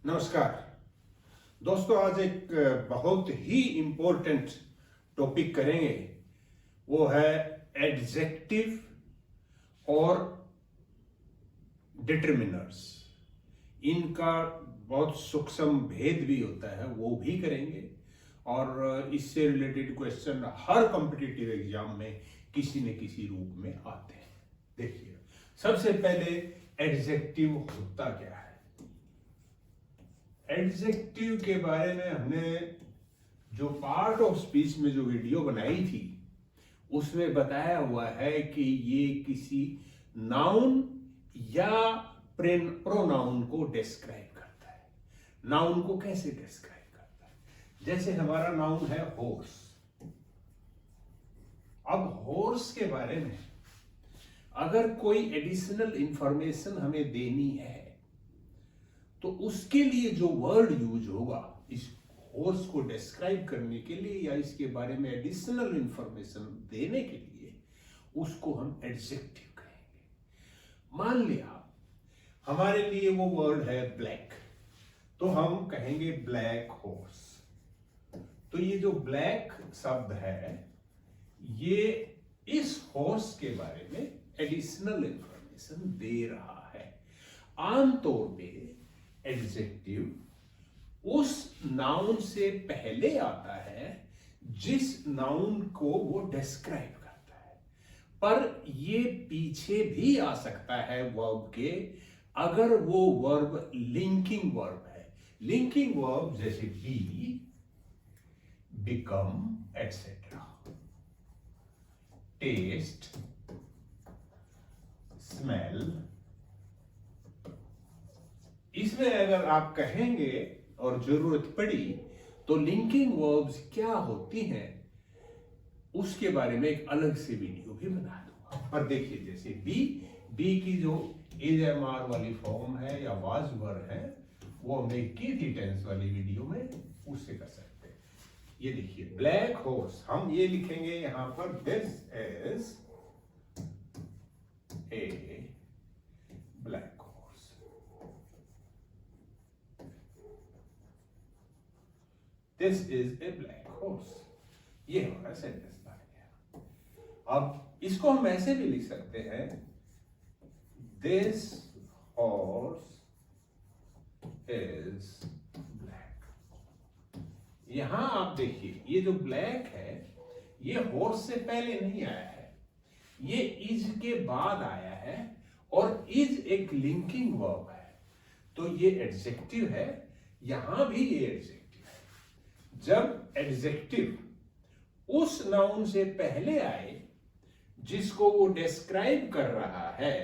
नमस्कार दोस्तों, आज एक बहुत ही इम्पोर्टेंट टॉपिक करेंगे। वो है एडजेक्टिव और डिटरमिनर्स। इनका बहुत सूक्ष्म भेद भी होता है, वो भी करेंगे। और इससे रिलेटेड क्वेश्चन हर कॉम्पिटिटिव एग्जाम में किसी न किसी रूप में आते हैं। देखिए, सबसे पहले एडजेक्टिव होता क्या है। एडजेक्टिव के बारे में हमने जो पार्ट ऑफ स्पीच में जो वीडियो बनाई थी उसमें बताया हुआ है कि ये किसी नाउन या प्रोनाउन को डिस्क्राइब करता है। नाउन को कैसे डिस्क्राइब करता है? जैसे हमारा नाउन है हॉर्स। अब हॉर्स के बारे में अगर कोई एडिशनल इंफॉर्मेशन हमें देनी है तो उसके लिए जो वर्ड यूज होगा इस हॉर्स को डिस्क्राइब करने के लिए या इसके बारे में एडिशनल इंफॉर्मेशन देने के लिए, उसको हम एडजेक्टिव कहेंगे। मान लिया हमारे लिए वो वर्ड है ब्लैक, तो हम कहेंगे ब्लैक हॉर्स। तो ये जो ब्लैक शब्द है ये इस हॉर्स के बारे में एडिशनल इंफॉर्मेशन दे रहा है। आमतौर पे एडजेक्टिव उस नाउन से पहले आता है जिस नाउन को वो डिस्क्राइब करता है, पर ये पीछे भी आ सकता है वर्ब के, अगर वो वर्ब लिंकिंग वर्ब है। लिंकिंग वर्ब जैसे be, become, etcetera, taste, smell. इसमें अगर आप कहेंगे और जरूरत पड़ी तो लिंकिंग वर्ब्स क्या होती हैं उसके बारे में एक अलग से वीडियो भी बना दूंगा। पर देखिए, जैसे बी की जो इज एम आर वाली फॉर्म है या वाज वर है वो हमने की थी टेंस वाली वीडियो में, उससे कर सकते हैं। ये देखिए ब्लैक हॉर्स, हम ये लिखेंगे यहां पर this is A black. This is a black horse। ये हमारा सेंटेंस बन गया। अब इसको हम ऐसे भी लिख सकते हैं, This horse is black। यहां आप देखिए ये जो ब्लैक है ये हॉर्स से पहले नहीं आया है, ये इज के बाद आया है और इज एक लिंकिंग वर्ब है, तो ये एडजेक्टिव है। यहां भी ये एडजेक्टिव। जब एडजेक्टिव उस नाउन से पहले आए जिसको वो डिस्क्राइब कर रहा है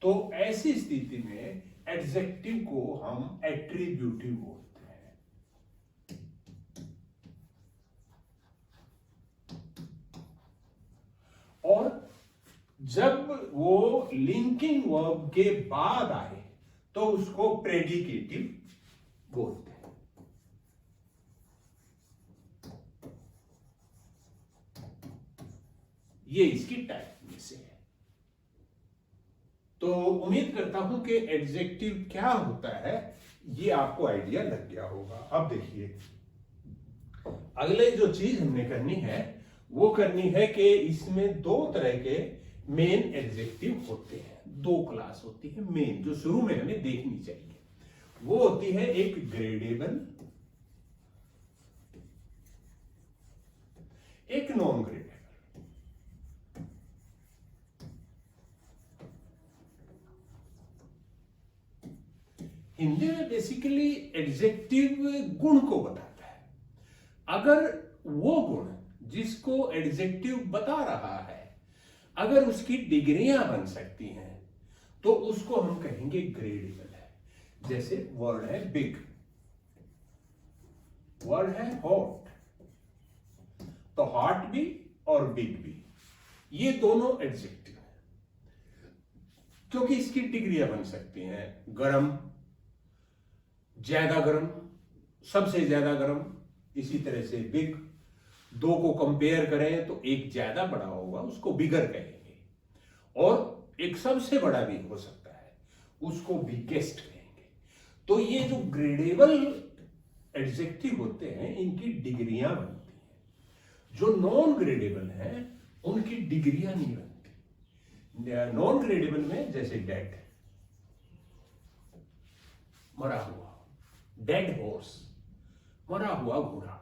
तो ऐसी स्थिति में एडजेक्टिव को हम एट्रीब्यूटिव बोलते हैं। और जब वो लिंकिंग वर्ब के बाद आए तो उसको प्रेडिकेटिव बोलते हैं। ये इसकी टाइप में से है। तो उम्मीद करता हूं कि एडजेक्टिव क्या होता है ये आपको आइडिया लग गया होगा। अब देखिए, अगले जो चीज हमने करनी है वो करनी है कि इसमें दो तरह के मेन एडजेक्टिव होते हैं। दो क्लास होती है मेन, जो शुरू में हमें देखनी चाहिए। वो होती है एक ग्रेडेबल, एक नॉन ग्रेडेबल। हिंदी में बेसिकली एडजेक्टिव गुण को बताता है। अगर वो गुण जिसको एडजेक्टिव बता रहा है अगर उसकी डिग्रियां बन सकती हैं तो उसको हम कहेंगे ग्रेडेबल है। जैसे वर्ड है बिग, वर्ड है हॉट, तो हॉट भी और बिग भी ये दोनों एडजेक्टिव है क्योंकि इसकी डिग्रियां बन सकती हैं। गरम, ज्यादा गर्म, सबसे ज्यादा गर्म। इसी तरह से बिग, दो को कंपेयर करें तो एक ज्यादा बड़ा होगा उसको बिगर कहेंगे, और एक सबसे बड़ा भी हो सकता है उसको बिगेस्ट कहेंगे। तो ये जो ग्रेडेबल एडजेक्टिव होते हैं इनकी डिग्रियां बनती हैं। जो नॉन ग्रेडेबल हैं उनकी डिग्रियां नहीं बनती। नॉन ग्रेडेबल में जैसे डेड, मरा हुआ, डेड हॉर्स, मरा हुआ घोड़ा।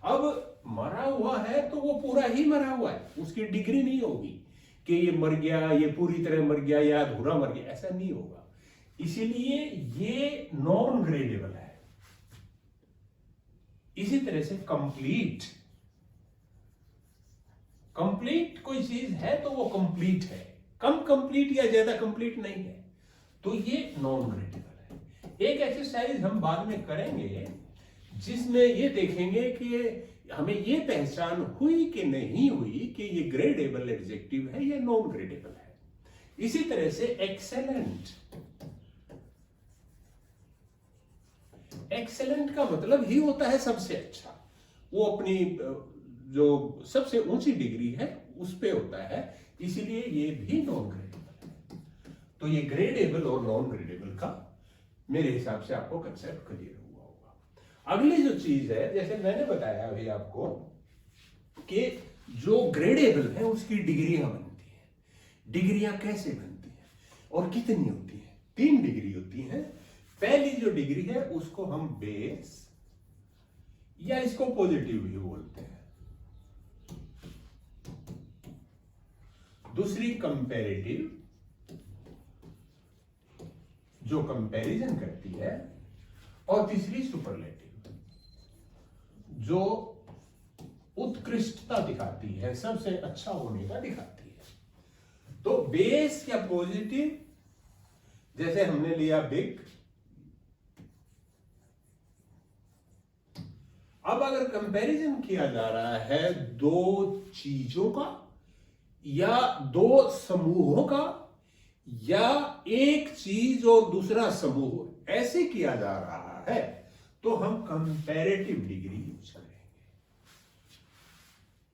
अब मरा हुआ है तो वो पूरा ही मरा हुआ है, उसकी डिग्री नहीं होगी कि ये मर गया, ये पूरी तरह मर गया या अधूरा मर गया, ऐसा नहीं होगा। इसीलिए ये नॉन ग्रेडेबल है। इसी तरह से कंप्लीट, कंप्लीट कोई चीज है तो वो कंप्लीट है, कम कंप्लीट या ज्यादा कंप्लीट नहीं है, तो ये नॉन ग्रेडेबल है। एक एक्सरसाइज हम बाद में करेंगे जिसमें ये देखेंगे कि हमें ये पहचान हुई कि नहीं हुई कि ये ग्रेडेबल एडजेक्टिव है या नॉन ग्रेडेबल है। इसी तरह से एक्सेलेंट, एक्सेलेंट का मतलब ही होता है सबसे अच्छा। वो अपनी जो सबसे ऊंची डिग्री है उस पे होता है, इसीलिए ये भी नॉन ग्रेडेबल है। तो ये ग्रेडेबल और नॉन ग्रेडेबल का मेरे हिसाब से आपको कंसेप्ट क्लियर हुआ होगा। अगली जो चीज है, जैसे मैंने बताया अभी आपको कि जो ग्रेडेबल है उसकी डिग्रियां बनती हैं। डिग्रियां कैसे बनती हैं और कितनी होती हैं? 3 डिग्री होती हैं। पहली जो डिग्री है उसको हम बेस या इसको पॉजिटिव भी बोलते हैं। दूसरी कंपैरेटिव, जो कंपैरिजन करती है, और तीसरी सुपरलेटिव, जो उत्कृष्टता दिखाती है, सबसे अच्छा होने का दिखाती है। तो बेस या पॉजिटिव, जैसे हमने लिया बिग। अब अगर कंपैरिजन किया जा रहा है 2 चीजों का या 2 समूहों का या एक चीज और दूसरा समूह, ऐसे किया जा रहा है तो हम कंपैरेटिव डिग्री यूज करेंगे।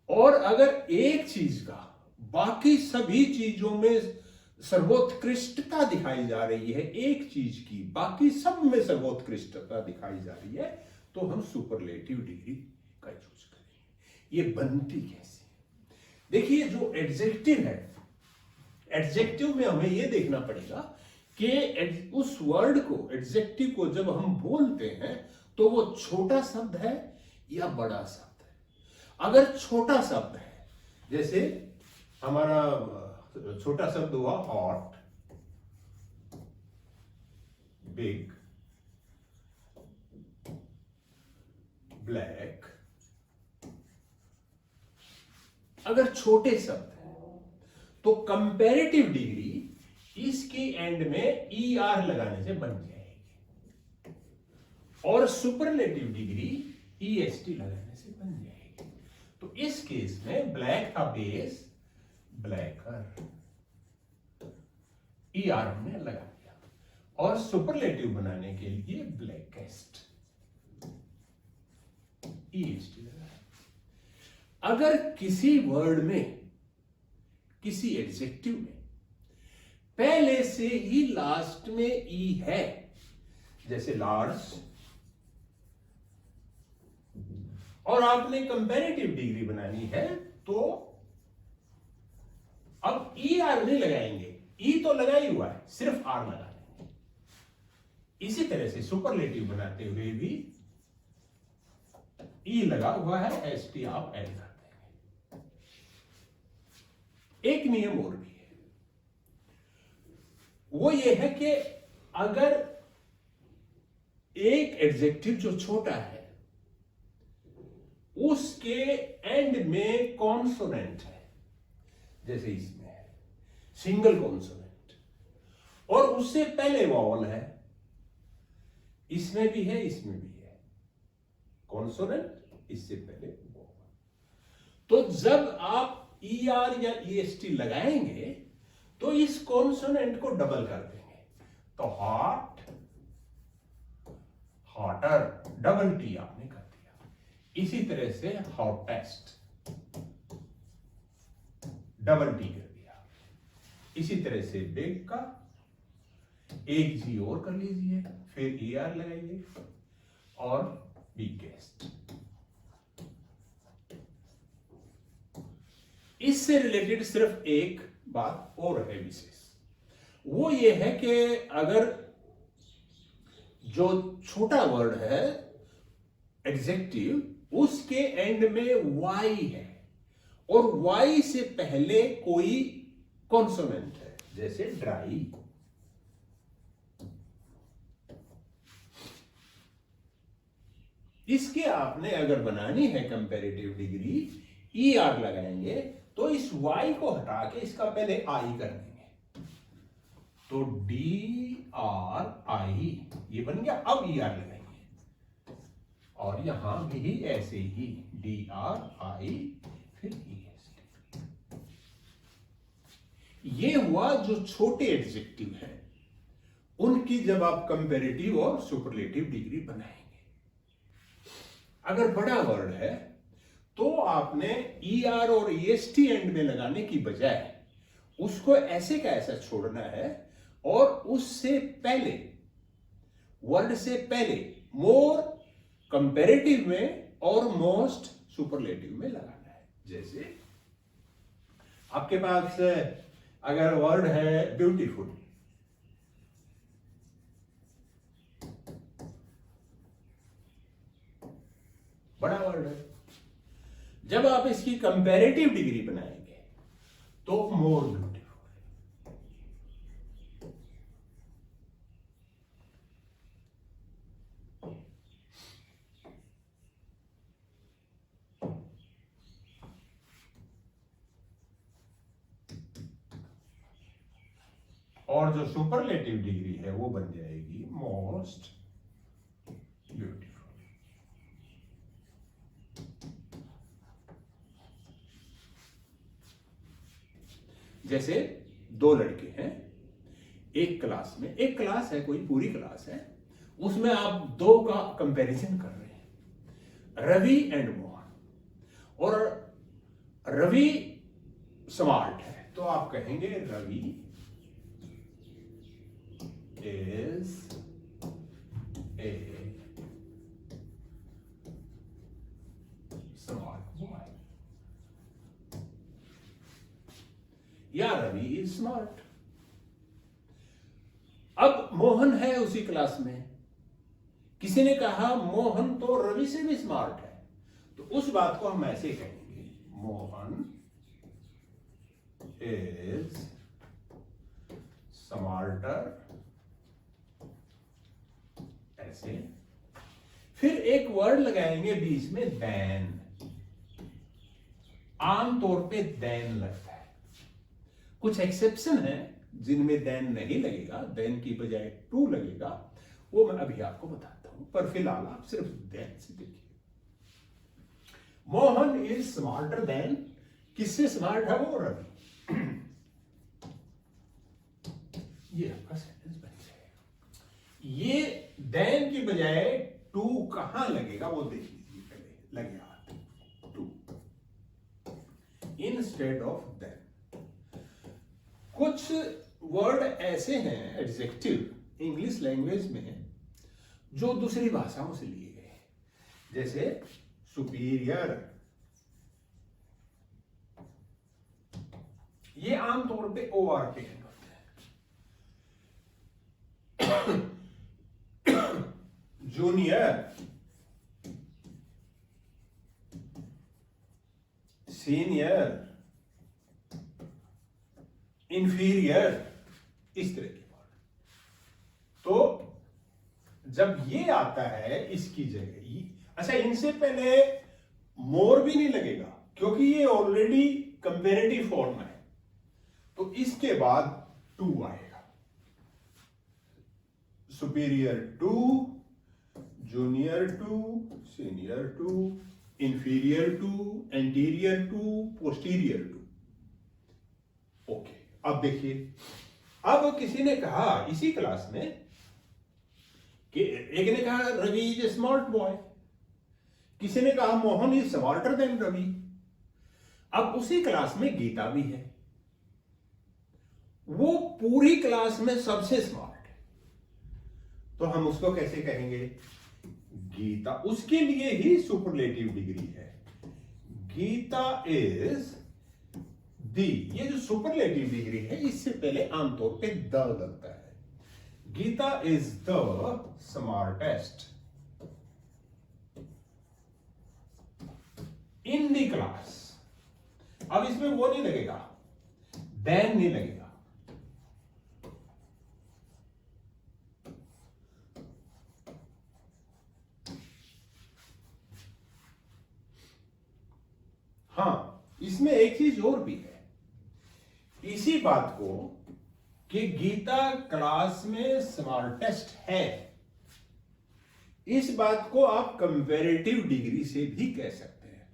और अगर एक चीज का बाकी सभी चीजों में सर्वोत्कृष्टता दिखाई जा रही है, एक चीज की बाकी सब में सर्वोत्कृष्टता दिखाई जा रही है, तो हम सुपरलेटिव डिग्री का यूज करेंगे। ये बनती कैसे? देखिए, जो एडजेक्टिव है, एडजेक्टिव में हमें यह देखना पड़ेगा कि उस वर्ड को, एडजेक्टिव को जब हम बोलते हैं तो वो छोटा शब्द है या बड़ा शब्द है। अगर छोटा शब्द है, जैसे हमारा छोटा शब्द हुआ हॉट, बिग, ब्लैक, अगर छोटे शब्द है तो कंपैरेटिव डिग्री इसकी एंड में ER लगाने से बन जाएगी और सुपरलेटिव डिग्री EST लगाने से बन जाएगी। तो इस केस में ब्लैक का बेस ब्लैकर, ER हमने लगा दिया, और सुपरलेटिव बनाने के लिए ब्लैकेस्ट, EST लगाया। अगर किसी वर्ड में, किसी एडजेक्टिव में पहले से ही लास्ट में ई है, जैसे लार्ज, और आपने कंपैरेटिव डिग्री बनानी है, तो अब ER नहीं लगाएंगे, ई तो लगा ही हुआ है, सिर्फ R लगा देंगे। इसी तरह से सुपरलेटिव बनाते हुए भी ई लगा हुआ है, ST आप ऐड कर देंगे। एक नियम और भी है, वो ये है कि अगर एक एडजेक्टिव जो छोटा है उसके एंड में कॉन्सोनेंट है, जैसे इसमें है सिंगल कॉन्सोनेंट, और उससे पहले वॉवल है, इसमें भी है, इसमें भी है कॉन्सोनेंट, इससे पहले वॉवल, तो जब आप ER या EST लगाएंगे तो इस कॉन्सोनेंट को डबल कर देंगे, तो हॉट, हॉटर, डबल T आपने कर दिया। इसी तरह से हॉटेस्ट, डबल T कर दिया। इसी तरह से बिग का एक जी और कर लीजिए, फिर ई आर लगाइए और बिगेस्ट। इससे रिलेटेड सिर्फ एक बात और है विशेष, वो ये है कि अगर जो छोटा वर्ड है एडजेक्टिव, उसके एंड में वाई है और वाई से पहले कोई कॉन्सोनेंट है, जैसे ड्राई, इसके आपने अगर बनानी है कंपैरेटिव डिग्री, ई आर लगाएंगे तो इस वाई को हटा के इसका पहले आई कर देंगे, तो डी आर आई ये बन गया। अब ई आर लगाएंगे और यहां भी ऐसे ही डी आर आई फिर ई एस टी। ये हुआ जो छोटे एडजेक्टिव हैं उनकी जब आप कंपैरेटिव और सुपरलेटिव डिग्री बनाएंगे। अगर बड़ा वर्ड है तो आपने ई आर और ई एस टी एंड में लगाने की बजाय उसको ऐसे का ऐसा छोड़ना है और उससे पहले, वर्ड से पहले मोर कंपैरेटिव में और मोस्ट सुपरलेटिव में लगाना है। जैसे आपके पास अगर वर्ड है ब्यूटीफुल, बड़ा वर्ड है, जब आप इसकी कंपैरेटिव डिग्री बनाएंगे तो मोर ब्यूटीफुल। और जो सुपरलेटिव डिग्री है वो बन जाएगी मोस्ट ब्यूटीफुल। जैसे दो लड़के हैं एक क्लास में, एक क्लास है, कोई पूरी क्लास है, उसमें आप दो का कंपैरिजन कर रहे हैं, रवि एंड मोहन, और रवि स्मार्ट है तो आप कहेंगे Ravi is a smart boy, या रवि इज स्मार्ट। अब मोहन है उसी क्लास में, किसी ने कहा मोहन तो रवि से भी स्मार्ट है, तो उस बात को हम ऐसे कहेंगे मोहन इज स्मार्टर, ऐसे। फिर एक वर्ड लगाएंगे बीच में देन, आमतौर पे देन लगता है, कुछ एक्सेप्शन है जिनमें देन नहीं लगेगा, देन की बजाय टू लगेगा, वो मैं अभी आपको बताता हूं, पर फिलहाल आप सिर्फ देन से देखिए। मोहन इज स्मार्टर देन, किससे स्मार्ट है वो? रवि। ये आपका सेंटेंस बन जाएगा। ये देन की बजाय टू कहां लगेगा वो देख लीजिए, पहले लग गया टू इंस्टेड ऑफ देन। कुछ वर्ड ऐसे हैं एडजेक्टिव इंग्लिश लैंग्वेज में जो दूसरी भाषाओं से लिए गए हैं, जैसे सुपीरियर, ये आमतौर पे ओ आर पे एंड होते हैं। जूनियर, सीनियर, इंफीरियर, इस तरह के वर्ड। तो जब ये आता है इसकी जगह ही, अच्छा इनसे पहले मोर भी नहीं लगेगा क्योंकि ये ऑलरेडी कंपैरेटिव फॉर्म है, तो इसके बाद टू आएगा। Superior to, junior to, senior to, inferior to, anterior to, posterior to. Okay, अब देखिए, अब किसी ने कहा इसी क्लास में कि एक ने कहा Ravi is a smart boy, किसी ने कहा Mohan is smarter than Ravi. अब उसी क्लास में गीता भी है, वो पूरी क्लास में सबसे स्मार्ट है, तो हम उसको कैसे कहेंगे? गीता। उसके लिए ही सुपरलेटिव डिग्री है। Gita is the. ये जो सुपरलेटिव डिग्री है इससे पहले आमतौर पे द लगता है। Gita is the smartest in the class. अब इसमें वो नहीं लगेगा, देन नहीं लगेगा। हाँ, इसमें एक चीज और भी है। इसी बात को कि गीता क्लास में स्मार्टेस्ट है, इस बात को आप कंपैरेटिव डिग्री से भी कह सकते हैं।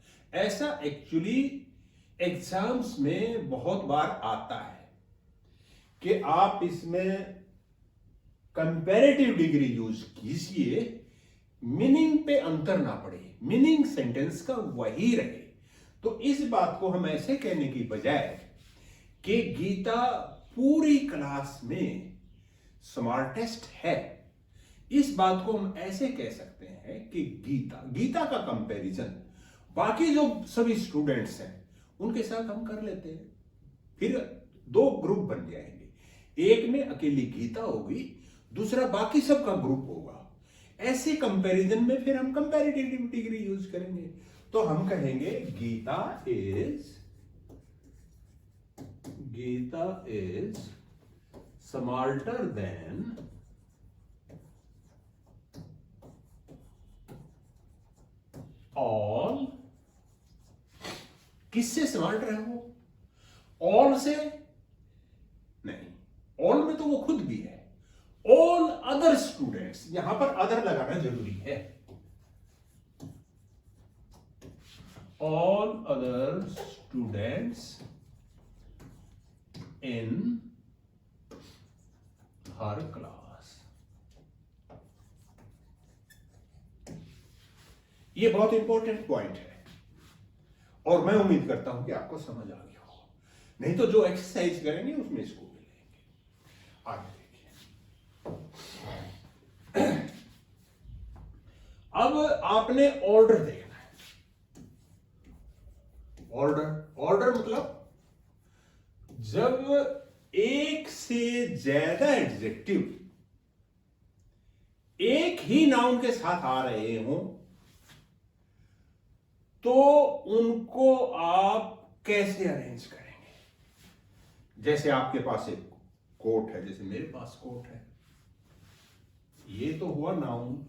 ऐसा एक्चुअली एग्जाम्स में बहुत बार आता है कि आप इसमें कंपैरेटिव डिग्री यूज कीजिए, मीनिंग पे अंतर ना पड़े, मीनिंग सेंटेंस का वही रहे। तो इस बात को हम ऐसे कहने की बजाय कि गीता पूरी क्लास में स्मार्टेस्ट है, इस बात को हम ऐसे कह सकते हैं कि गीता का कंपैरिजन बाकी जो सभी स्टूडेंट्स हैं उनके साथ हम कर लेते हैं। फिर दो ग्रुप बन जाएंगे, एक में अकेली गीता होगी, दूसरा बाकी सब का ग्रुप होगा। ऐसे कंपैरिजन में फिर हम कंपैरेटिव डिग्री यूज करेंगे। तो हम कहेंगे Gita is smarter than all. किससे स्मार्टर है वो? ऑल से नहीं, ऑल में तो वो खुद भी है। ऑल अदर स्टूडेंट्स, यहां पर अदर लगाना जरूरी है। All other students in her class. ये बहुत इंपॉर्टेंट पॉइंट है और मैं उम्मीद करता हूं कि आपको समझ आ गया हो। नहीं तो जो एक्सरसाइज करेंगे उसमें इसको भी लेंगे। आगे देखिए, अब आपने ऑर्डर देखना है। ऑर्डर मतलब जब एक से ज्यादा एडजेक्टिव एक ही नाउन के साथ आ रहे हों तो उनको आप कैसे अरेंज करेंगे। जैसे आपके पास एक कोट है, जैसे मेरे पास कोट है, ये तो हुआ नाउन।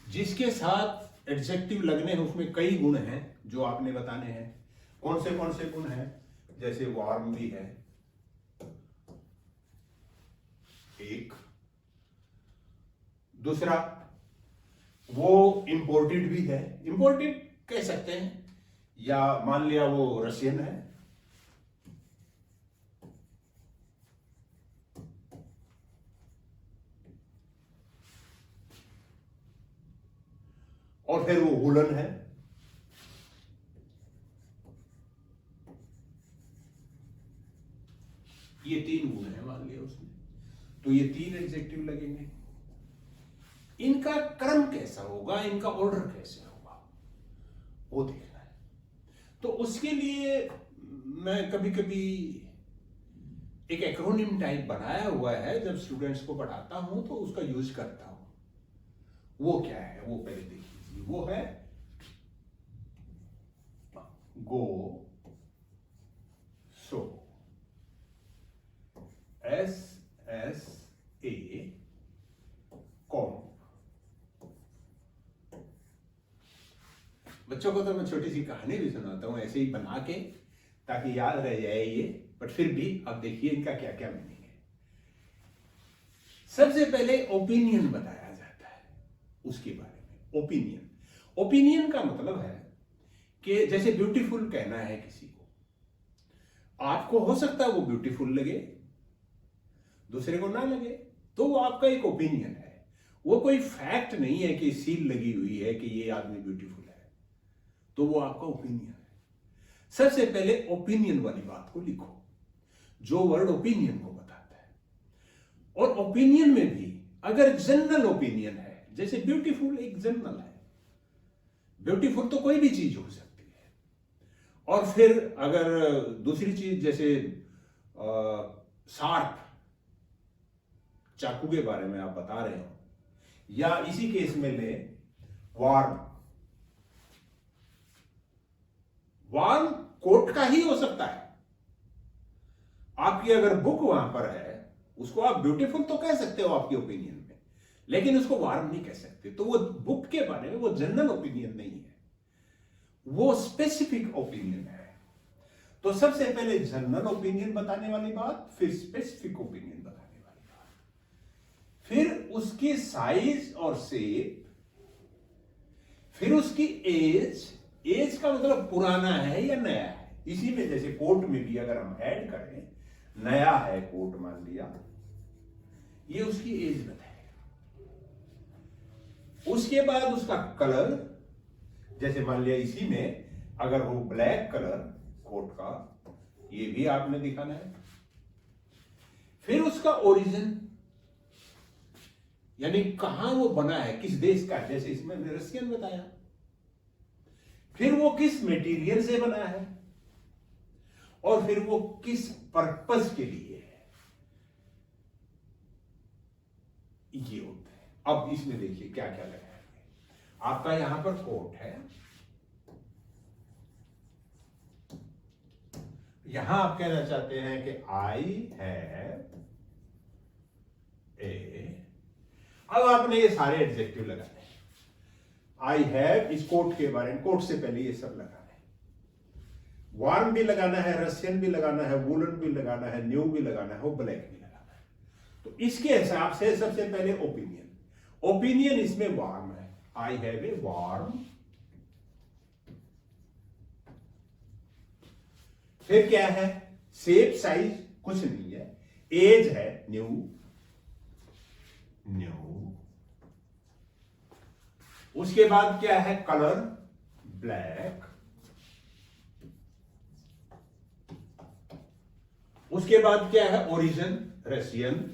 जिसके साथ एडजेक्टिव लगने हैं उसमें कई गुण हैं जो आपने बताने हैं। कौन से गुण हैं? जैसे वार्म भी है एक, दूसरा वो इंपोर्टेड भी है। इंपोर्टेड कह सकते हैं, या मान लिया वो रशियन है। और फिर वो वुलन है। ये तीन गुण है मान लिया उसने, तो ये तीन एडजेक्टिव लगेंगे। इनका क्रम कैसा होगा, इनका ऑर्डर कैसे होगा, वो देखना है। तो उसके लिए मैं कभी कभी एक एक्रोनिम टाइप बनाया हुआ है, जब स्टूडेंट्स को पढ़ाता हूं तो उसका यूज करता हूं। वो क्या है वो पहले देखिए। वो है गो सो, SSA कॉम। बच्चों को तो मैं छोटी सी कहानी भी सुनाता हूं ऐसे ही बना के, ताकि याद रह जाए ये। बट फिर भी अब देखिए इनका क्या क्या मीनिंग है। सबसे पहले ओपिनियन बताया जाता है उसके बारे में। ओपिनियन का मतलब है कि जैसे ब्यूटीफुल कहना है किसी को, आपको हो सकता है वो ब्यूटीफुल लगे, दूसरे को ना लगे, तो वो आपका एक ओपिनियन है। वो कोई फैक्ट नहीं है कि सील लगी हुई है कि ये आदमी ब्यूटीफुल है, तो वो आपका ओपिनियन है। सबसे पहले ओपिनियन वाली बात को लिखो, जो वर्ड ओपिनियन को बताता है। और ओपिनियन में भी अगर जनरल ओपिनियन है, जैसे ब्यूटीफुल एक जनरल है, ब्यूटीफुल तो कोई भी चीज हो सकती है। और फिर अगर दूसरी चीज जैसे शार्प चाकू के बारे में आप बता रहे हो, या इसी केस में ले वार्म, वार्म कोट का ही हो सकता है। आपकी अगर बुक वहां पर है, उसको आप ब्यूटीफुल तो कह सकते हो आपके ओपिनियन में, लेकिन उसको वार्म नहीं कह सकते। तो वो बुक के बारे में वो जनरल ओपिनियन नहीं है, वो स्पेसिफिक ओपिनियन है। तो सबसे पहले जनरल ओपिनियन बताने वाली बात, फिर स्पेसिफिक ओपिनियन बताने वाली बात, फिर उसकी साइज और शेप, फिर उसकी एज। एज का मतलब पुराना है या नया है। इसी में जैसे कोट में भी अगर हम ऐड करें, नया है कोट मान लिया, ये उसकी एज बताएगा। उसके बाद उसका कलर, जैसे मान लिया इसी में अगर वो ब्लैक कलर कोट का, ये भी आपने दिखाना है। फिर उसका ओरिजिन, यानी कहां वो बना है, किस देश का है, जैसे इसमें रशियन बताया। फिर वो किस मटेरियल से बना है, और फिर वो किस पर्पस के लिए है, ये होता है। अब इसमें देखिए क्या क्या लगाएंगे। आपका यहां पर कोट है, यहां आप कहना चाहते हैं कि आई हैव ए, अब आपने ये सारे एडजेक्टिव लगाने हैं। आई हैव इस कोट के बारे में, कोट से पहले ये सब लगाना है। वार्म भी लगाना है, रशियन भी लगाना है, वुलन भी लगाना है, न्यू भी लगाना है, ब्लैक भी लगाना है। तो इसके हिसाब से सबसे पहले ओपिनियन, ओपिनियन इसमें वार्म है। I have a warm. फिर क्या है, शेप साइज कुछ नहीं है, एज है न्यू, न्यू। उसके बाद क्या है, कलर ब्लैक। उसके बाद क्या है, ओरिजिन रशियन।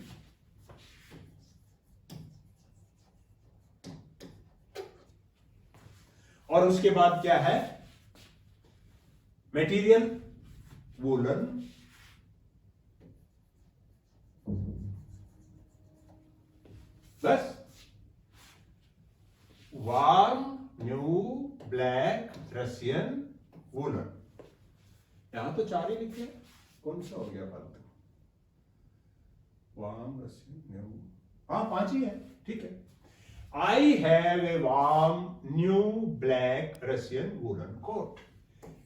और उसके बाद क्या है, मटेरियल वूलन। बस, warm, new, black, Russian, woollen. यहां तो 4 ही लिखे, कौन सा हो गया फालतू? वार्म, रशियन, न्यू, हाँ 5 ही है, ठीक है। I have a warm new black Russian woollen coat.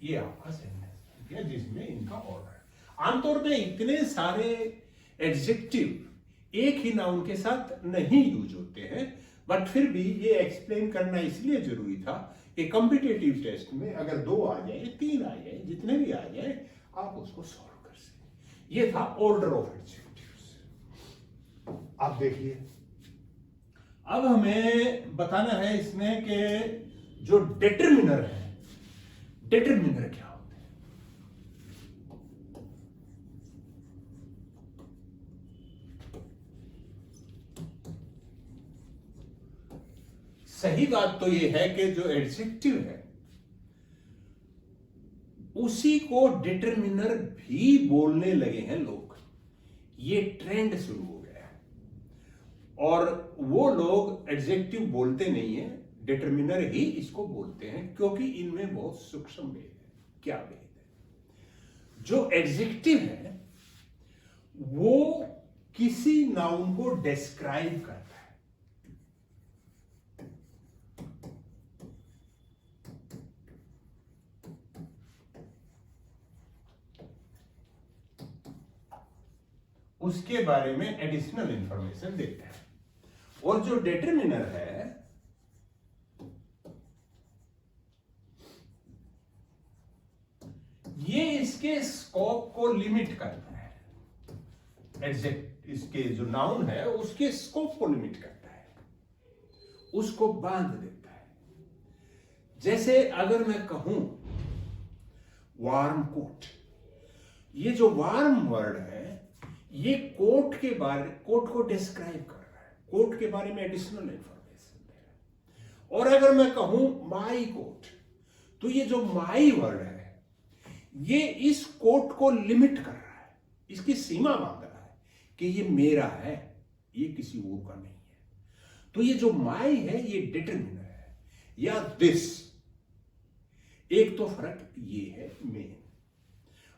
ये आपका सेंटेंस है जिसमें इनका ऑर्डर है। आमतौर पे इतने सारे एडजेक्टिव एक ही नाउन के साथ नहीं यूज होते हैं, बट फिर भी ये एक्सप्लेन करना इसलिए जरूरी था कि कॉम्पिटिटिव टेस्ट में अगर 2 आ जाए, 3 आ जाए, जितने भी आ जाए, आप उसको सॉल्व कर सकें। ये था ऑर्डर ऑफ एडजेक्टिव्स। अब देखिए, अब हमें बताना है इसमें कि जो डिटरमिनर है, डिटरमिनर क्या होते हैं। सही बात तो यह है कि जो एडजेक्टिव है उसी को डिटरमिनर भी बोलने लगे हैं लोग। ये ट्रेंड शुरू हो गया है, और वो लोग एडजेक्टिव बोलते नहीं है, डिटरमिनर ही इसको बोलते हैं, क्योंकि इनमें बहुत सूक्ष्म भेद है। क्या भेद है? जो एडजेक्टिव है वो किसी नाउन को डिस्क्राइब करता है। उसके बारे में एडिशनल इंफॉर्मेशन देता है। और जो डिटरमिनर है ये इसके स्कोप को लिमिट करता है। एग्जैक्ट इसके जो नाउन है उसके स्कोप को लिमिट करता है, उसको बांध देता है। जैसे अगर मैं कहूं वार्म कोट, ये जो वार्म वर्ड है ये कोर्ट को डिस्क्राइब कर रहा है, कोर्ट के बारे में एडिशनल इंफॉर्मेशन दे रहा है। और अगर मैं कहूं माई कोर्ट, तो ये जो माई वर्ड है ये इस कोर्ट को लिमिट कर रहा है, इसकी सीमा बांध रहा है कि ये मेरा है, ये किसी और का नहीं है। तो ये जो माई है ये डिटरमिनर है, या दिस। एक तो फर्क ये है मेन।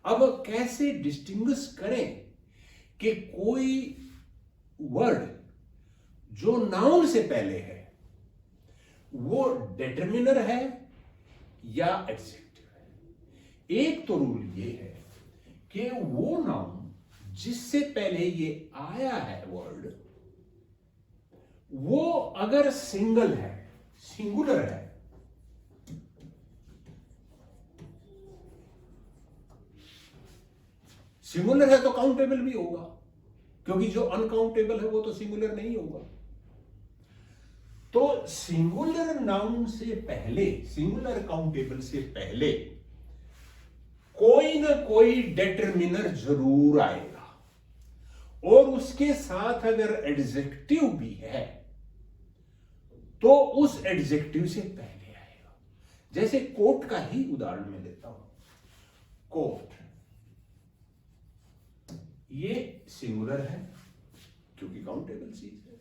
अब कैसे डिस्टिंग्विश करें कि कोई वर्ड जो नाउन से पहले है वो डिटरमिनर है या एडजेक्टिव है। एक तो रूल ये है कि वो नाउन जिससे पहले ये आया है वर्ड, वो अगर सिंगल है, सिंगुलर है, सिंगुलर है तो काउंटेबल भी होगा, क्योंकि जो अनकाउंटेबल है वो तो सिंगुलर नहीं होगा। तो सिंगुलर नाउन से पहले, सिंगुलर काउंटेबल से पहले कोई ना कोई डिटरमिनर जरूर आएगा, और उसके साथ अगर एडजेक्टिव भी है तो उस एडजेक्टिव से पहले आएगा। जैसे कोर्ट का ही उदाहरण मैं लेता हूं। कोर्ट ये सिंगुलर है क्योंकि काउंटेबल चीज है।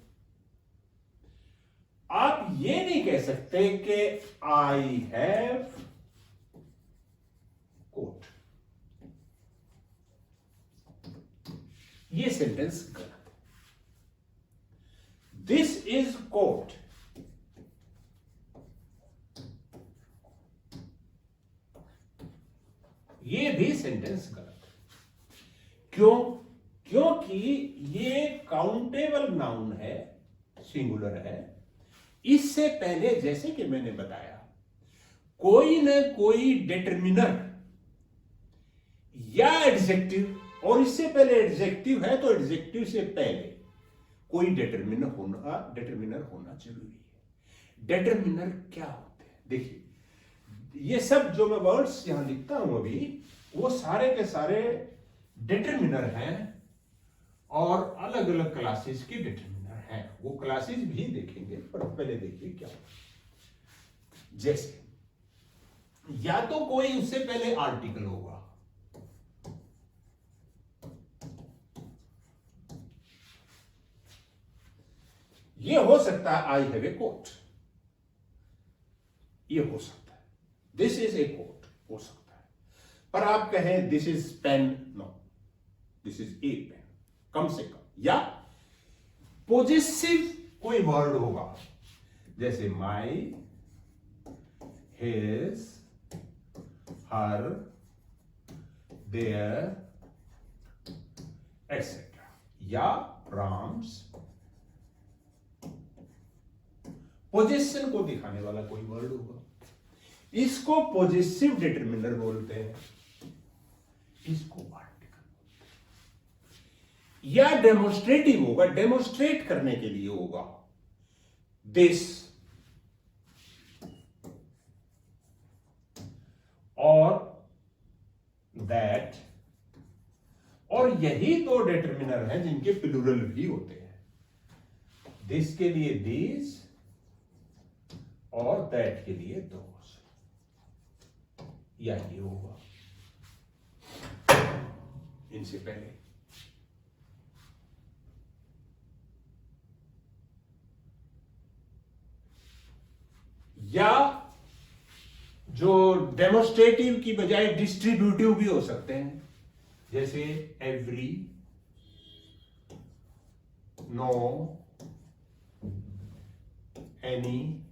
आप ये नहीं कह सकते कि आई हैव कोट, ये सेंटेंस गलत है। दिस इज कोट, ये भी सेंटेंस गलत है। क्यों? क्योंकि ये काउंटेबल नाउन है, सिंगुलर है। इससे पहले जैसे कि मैंने बताया कोई न कोई डिटरमिनर या एडजेक्टिव, और इससे पहले एडजेक्टिव है तो एडजेक्टिव से पहले कोई डिटरमिनर होना जरूरी है। डिटरमिनर क्या होते हैं? देखिए, ये सब जो मैं वर्ड्स यहां लिखता हूं अभी, वो सारे के सारे डिटरमिनर हैं और अलग अलग क्लासेस की डिटरमिनर हैं। वो क्लासेस भी देखेंगे, पर पहले देखिए क्या होगा। जैसे या तो कोई उससे पहले आर्टिकल होगा, ये हो सकता है आई हैव ए कोट, ये हो सकता है। दिस इज ए कोट हो सकता है। पर आप कहें this is pen, no, this is a pen, कम से कम। या पॉजिटिव कोई वर्ड होगा, जैसे my, his, her, their, etcetera. या राम्स, पोजेशन को दिखाने वाला कोई वर्ड होगा, इसको पॉजिटिव डिटरमिनर बोलते हैं, इसको आर्टिकल। या डेमोन्स्ट्रेटिव होगा, डेमोन्स्ट्रेट करने के लिए होगा, दिस और दैट। और यही दो डिटरमिनर हैं जिनके प्लूरल भी होते हैं। दिस के लिए दिस और दैट के लिए दोस, या ये होगा इनसे पहले। या जो डेमोन्स्ट्रेटिव की बजाय डिस्ट्रीब्यूटिव भी हो सकते हैं, जैसे एवरी, नो, एनी,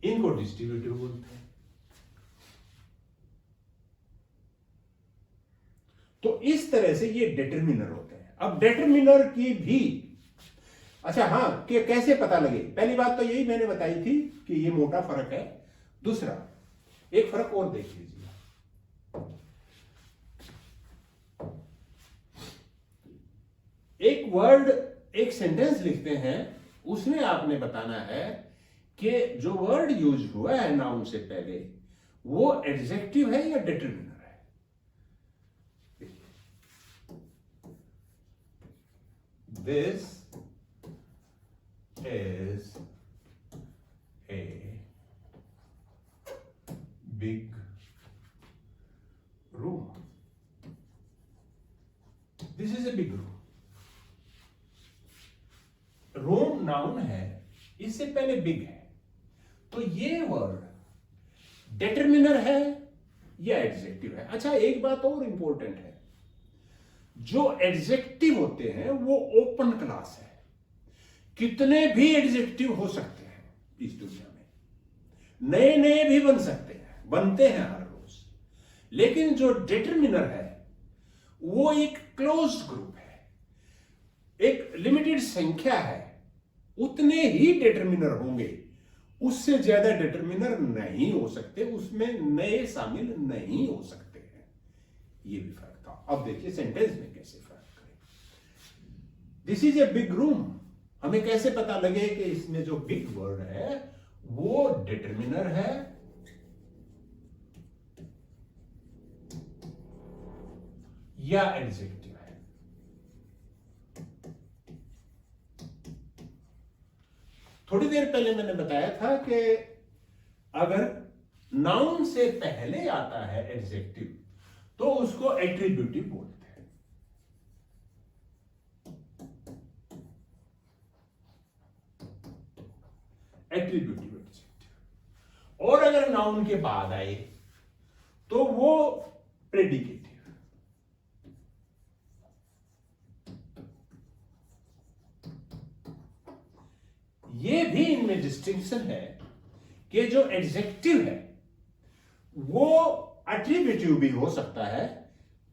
इनको डिस्ट्रीब्यूटिव बोलते हैं। तो इस तरह से ये डिटरमिनर होते हैं। अब डिटरमिनर की भी, अच्छा हाँ, कि कैसे पता लगे? पहली बात तो यही मैंने बताई थी कि ये मोटा फर्क है। दूसरा एक फर्क और देख लीजिए, एक वर्ड, एक सेंटेंस लिखते हैं, उसमें आपने बताना है कि जो वर्ड यूज हुआ है नाउन से पहले वो एडजेक्टिव है या डिटरमिनर है। This is a big room, this is a big room. Room noun है, इससे पहले बिग है, तो ये वर्ड डिटरमिनर है या एडजेक्टिव है। अच्छा, एक बात और इंपॉर्टेंट है, जो एडजेक्टिव होते हैं वो ओपन क्लास है, कितने भी एडजेक्टिव हो सकते हैं इस दुनिया में, नए नए भी बन सकते हैं, बनते हैं हर रोज। लेकिन जो डिटरमिनर है वो एक क्लोज ग्रुप है, एक लिमिटेड संख्या है, उतने ही डिटरमिनर होंगे, उससे ज्यादा डिटरमिनर नहीं हो सकते, उसमें नए शामिल नहीं हो सकते हैं। ये भी फर्क था। अब देखिए सेंटेंस में कैसे फर्क करें। This is a big room, हमें कैसे पता लगे कि इसमें जो बिग वर्ड है वो डिटरमिनर है या एडजेक्टिव है। थोड़ी देर पहले मैंने बताया था कि अगर नाउन से पहले आता है एडजेक्टिव तो उसको एट्रीब्यूटिव बोलते हैं। Attributive adjective. और अगर नाउन के बाद आए तो वो प्रेडिकेटिव। ये भी इनमें डिस्टिंक्शन है कि जो एडजेक्टिव है वो एट्रीब्यूटिव भी हो सकता है,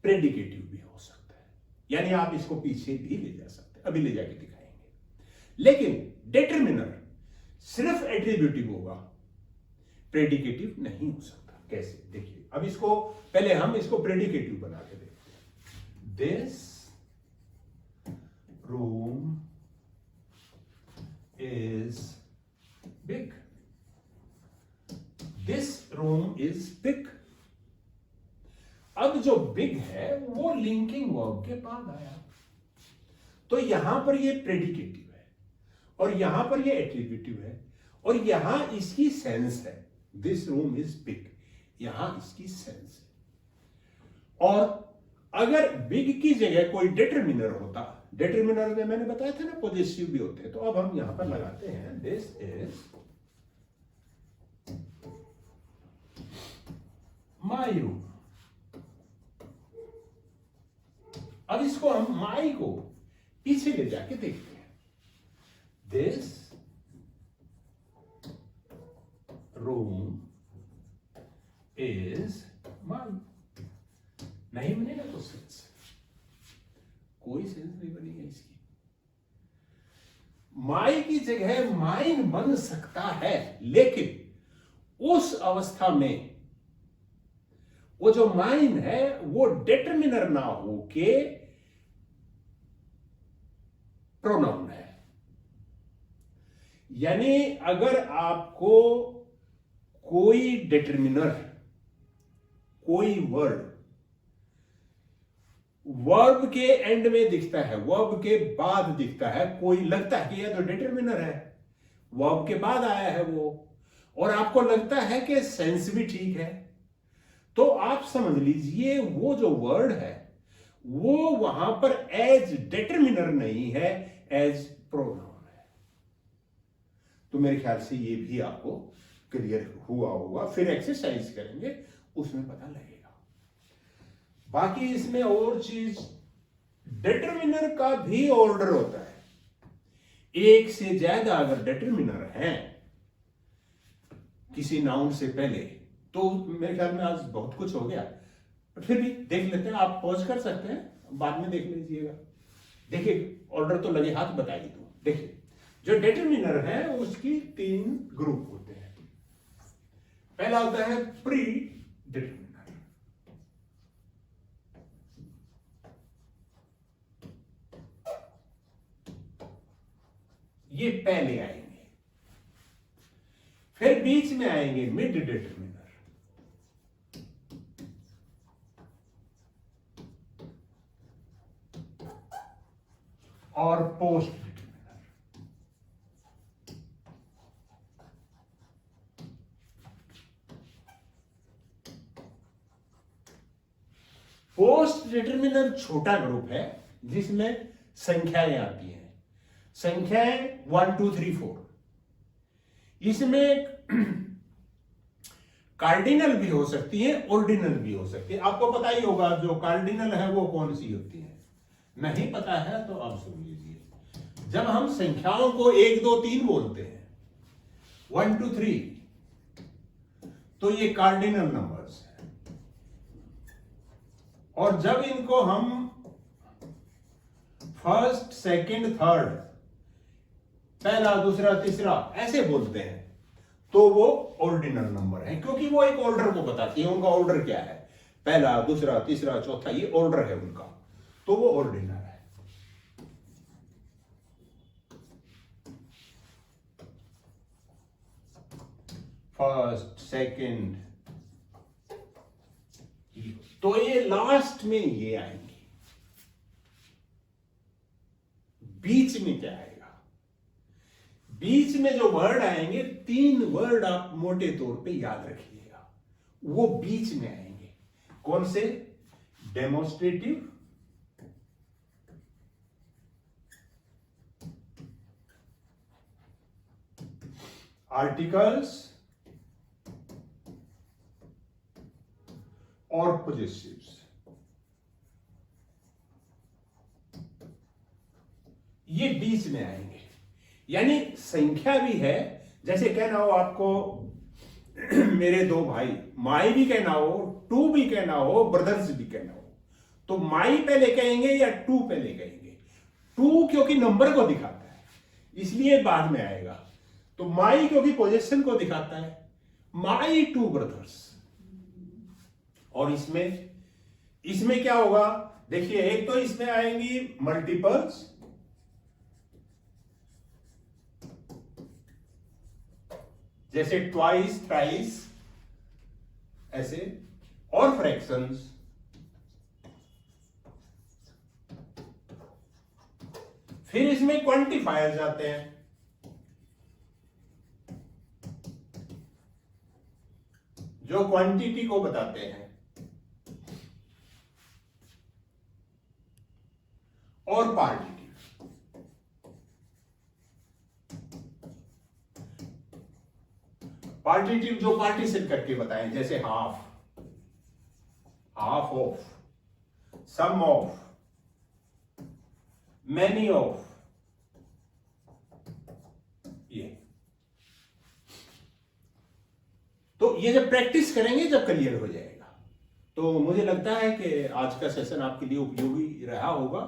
प्रेडिकेटिव भी हो सकता है। यानी आप इसको पीछे भी ले जा सकते हैं, अभी ले जाके दिखाएंगे। लेकिन डिटरमिनर सिर्फ एट्रीब्यूटिव होगा, प्रेडिकेटिव नहीं हो सकता। कैसे, देखिए। अब इसको पहले हम इसको प्रेडिकेटिव बना के देखते हैं। This room is big. This room is big. अब जो big है वो लिंकिंग वर्ब के बाद आया, तो यहां पर ये प्रेडिकेटिव है और यहां पर ये एट्रीब्यूटिव है और यहां इसकी सेंस है। दिस रूम इज बिग, यहां इसकी सेंस है। और अगर बिग की जगह कोई डिटरमिनर होता, डिटरमिनर में मैंने बताया था ना पॉजिटिव भी होते हैं, तो अब हम यहां पर लगाते हैं दिस इज माई रूम। अब इसको हम माई को पीछे ले जाके देखते हैं। This room is my. नहीं बनेगा तो सेंस, कोई सेंस नहीं बनेगा इसकी। माई की जगह माइन बन सकता है, लेकिन उस अवस्था में वो जो माइन है वो डिटरमिनर ना हो के प्रोनाउन है। यानी अगर आपको कोई डिटरमिनर, कोई वर्ड वर्ब के एंड में दिखता है, वर्ब के बाद दिखता है, कोई लगता है कि यह तो डिटरमिनर है, वर्ब के बाद आया है वो, और आपको लगता है कि सेंस भी ठीक है, तो आप समझ लीजिए वो जो वर्ड है वो वहां पर एज डिटरमिनर नहीं है, एज प्रोनाउन है। तो मेरे ख्याल से ये भी आपको क्लियर हुआ होगा, फिर एक्सरसाइज करेंगे उसमें पता लगेगा। बाकी इसमें और चीज, डिटरमिनर का भी ऑर्डर होता है। एक से ज्यादा अगर डिटरमिनर हैं किसी नाउन से पहले, तो मेरे ख्याल में आज बहुत कुछ हो गया, फिर भी देख लेते हैं। आप पॉज कर सकते हैं, बाद में देख लीजिएगा। देखिए ऑर्डर तो लगे हाथ बता ही दूं। देखिए जो डिटरमिनर है उसकी 3 ग्रुप होते हैं। पहला होता है प्री डिटरमिनर, ये पहले आएंगे। फिर बीच में आएंगे मिड डिटरमिनर, और पोस्ट डिटरमिनर। पोस्ट डिटरमिनर छोटा ग्रुप है जिसमें संख्याएं आती हैं, संख्याएं 1 2 3 4। इसमें कार्डिनल भी हो सकती है, ऑर्डिनल भी हो सकती है। आपको पता ही होगा जो कार्डिनल है वो कौन सी होती है, नहीं पता है तो आप सुन लीजिए। जब हम संख्याओं को 1 2 3 बोलते हैं, 1 2 3, तो ये कार्डिनल नंबर्स हैं। और जब इनको हम फर्स्ट सेकंड थर्ड, पहला दूसरा तीसरा ऐसे बोलते हैं, तो वो ऑर्डिनल नंबर है, क्योंकि वो एक ऑर्डर को बताती है। उनका ऑर्डर क्या है, पहला दूसरा तीसरा चौथा, ये ऑर्डर है उनका, तो वो ऑर्डिनल है। फर्स्ट सेकंड, तो ये लास्ट में ये आएंगे। बीच में क्या आएगा, बीच में जो वर्ड आएंगे, 3 वर्ड आप मोटे तौर पे याद रखिएगा, वो बीच में आएंगे। कौन से, डेमोन्स्ट्रेटिव, आर्टिकल्स और पोजेसिव्स। ये बीच में आएंगे। यानी संख्या भी है, जैसे कहना हो आपको मेरे 2 भाई, माई भी कहना हो, टू भी कहना हो, ब्रदर्स भी कहना हो, तो माई पहले कहेंगे या टू पहले कहेंगे। टू क्योंकि नंबर को दिखाता है इसलिए बाद में आएगा, तो माई क्योंकि पोजीशन को दिखाता है, माई 2 ब्रदर्स। और इसमें क्या होगा, देखिए, एक तो इसमें आएंगी मल्टीपल्स, जैसे ट्वाइस, थ्राइस ऐसे, और फ्रैक्शंस। फिर इसमें क्वांटिफायर्स आते हैं, जो क्वांटिटी को बताते हैं, और पार्टिटिव। पार्टिटिव जो पार्टीशन करके बताएं, जैसे half, half of, some of, many of, ये। तो ये जब प्रैक्टिस करेंगे, जब क्लियर हो जाएगा, तो मुझे लगता है कि आज का सेशन आपके लिए उपयोगी रहा होगा,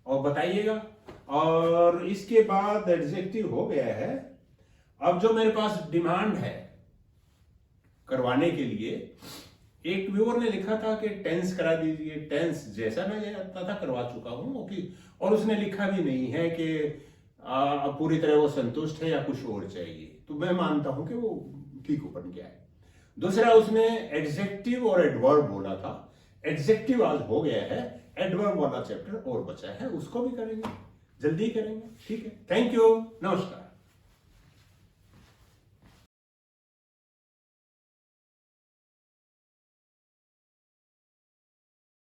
और बताइएगा। और इसके बाद एडजेक्टिव हो गया है। अब जो मेरे पास डिमांड है करवाने के लिए, एक व्यूअर ने लिखा था कि टेंस करा दीजिए। टेंस जैसा मैं आता था करवा चुका हूं, और उसने लिखा भी नहीं है कि पूरी तरह वो संतुष्ट है या कुछ और चाहिए, तो मैं मानता हूं कि वो ठीक बन गया है। दूसरा, उसने एडजेक्टिव और एडवर्ब बोला था, एडजेक्टिव आज हो गया है, एडवर्ब वाला चैप्टर और बचा है, उसको भी करेंगे, जल्दी करेंगे। ठीक है, थैंक यू, नमस्कार।